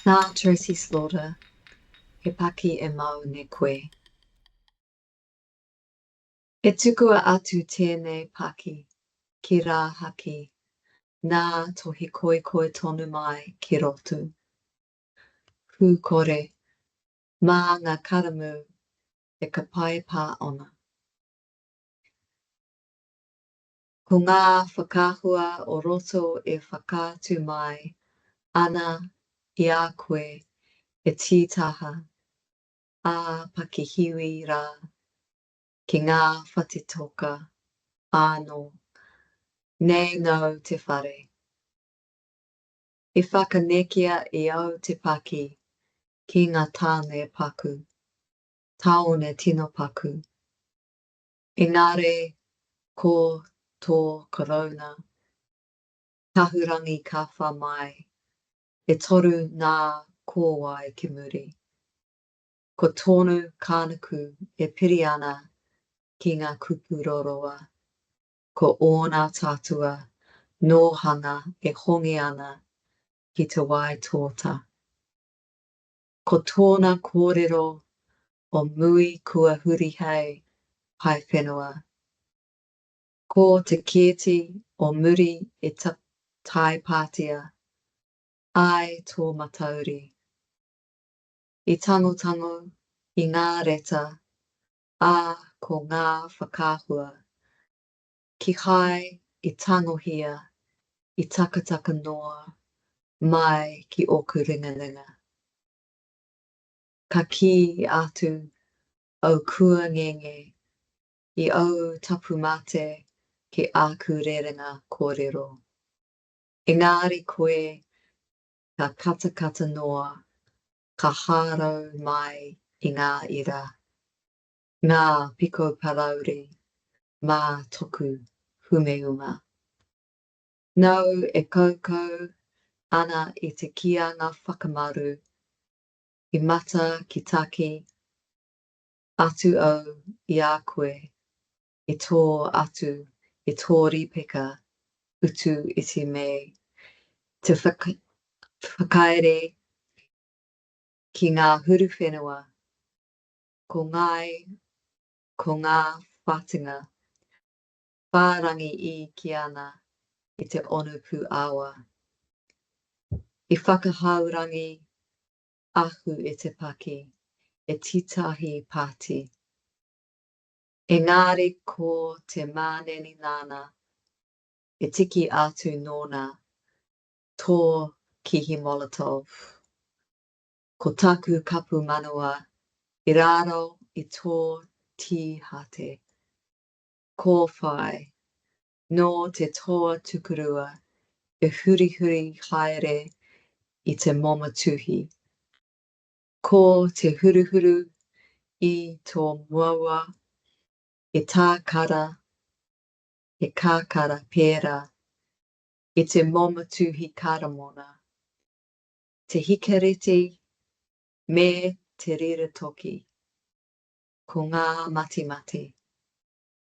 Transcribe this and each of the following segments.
Nā Tracey Slaughter, he paki e mau ne koe. E tukua atu tēnei paki, ki rā haki, nā tohi koe tonu mai ki rotu. Hu kore, mā ngā karamu e ka pai pā ona. Ko ngā whakahua o roto e whakātu mai, ana i a koe e tītaha, a pakihiwi rā, ki ngā whatitoka, anō, nei no te whare. I whakanekia I au te paki, ki ngā tāne paku, taone tino paku. Engare, ko tō korona, tahurangi ka wha mai, e toru nā kōwai ki muri. Ko tōnu kānaku e piri ana ki ngā kupu roroa, ko ōna tātua nōhanga e hongi ana ki te wai tōta. Ko tōna kōrero o mui kua huri hei pai whenua. Ko te kete o muri e tai pātia, ai tō matauri. I tango I ngā reta, a ko ngā whakahua. Ki hai I tangohia, I takataka noa, mai ki oku ringaringa. Ka ki atu au kua ngenge, I au tapu mate ki aku rerenga kōrero. Engari koe ka katakata noa, ka hāro mai I ngā ira. Ngā piko parauri, mā toku humeunga. Nau e kaukau ana I te kianga whakamaru, I mata ki taki, atu au I a koe, I tō atu, I tō ripeka, utu iti me, te whakaere ki ngā huru whenua, ko ngā whatinga, whārangi I ki ana I te onu pu awa. I whakahaurangi ahu I te paki, e titahi pāti. Engari ko te māneni nāna, e tiki atu nōna, tō kihi molotov. Ko taku kapu manua, I raro I tō tihate. Ko whai, no te toa tukurua, e huri haere I te moma tuhi. Ko te huru I tō muaua, e tākara, e kākara pērā, I te moma tuhi karamona. Te hikareti me te rira toki, ko ngā mati,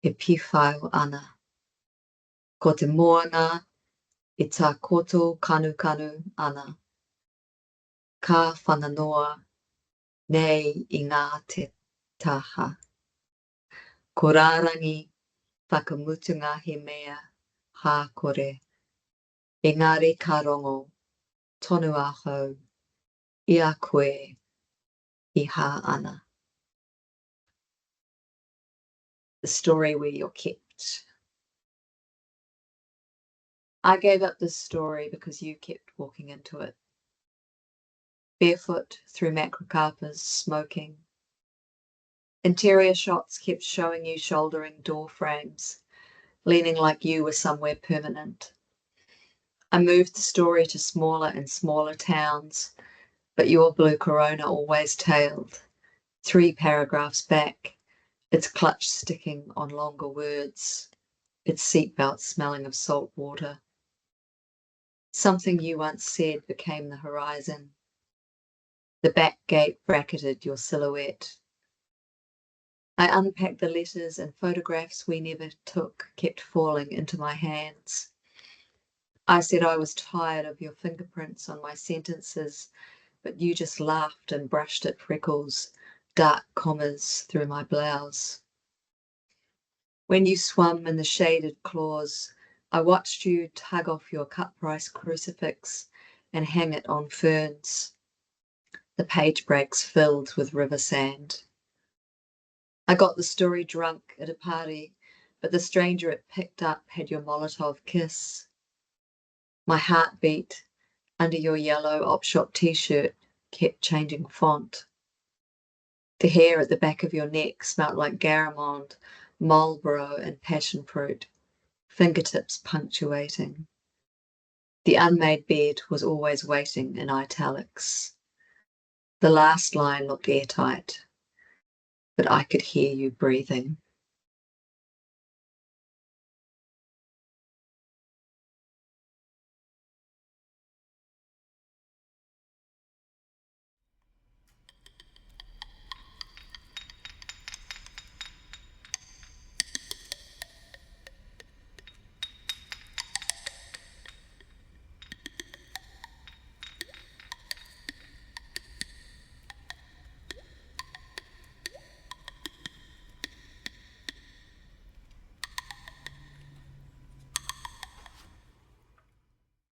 e piwhau ana. Ko te moana, e tā koto kanu ana. Ka whananoa, nei I ngā te taha. Ko rārangi, whakamutunga he mea, hā kore. Engari ka rongo, tonu ahau, I a koe, I hā ana. The story where you're kept. I gave up this story because you kept walking into it. Barefoot through macrocarpus, smoking. Interior shots kept showing you shouldering door frames, leaning like you were somewhere permanent. I moved the story to smaller and smaller towns, but your blue corona always tailed, 3 paragraphs back, its clutch sticking on longer words, its seatbelt smelling of salt water. Something you once said became the horizon. The back gate bracketed your silhouette. I unpacked the letters and photographs we never took kept falling into my hands. I said I was tired of your fingerprints on my sentences, but you just laughed and brushed at freckles, dark commas through my blouse. When you swum in the shaded claws, I watched you tug off your cut-price crucifix and hang it on ferns. The page breaks filled with river sand. I got the story drunk at a party, but the stranger it picked up had your Molotov kiss. My heartbeat under your yellow op-shop t-shirt kept changing font. The hair at the back of your neck smelt like Garamond, Marlborough and passion fruit, fingertips punctuating. The unmade bed was always waiting in italics. The last line looked airtight, but I could hear you breathing.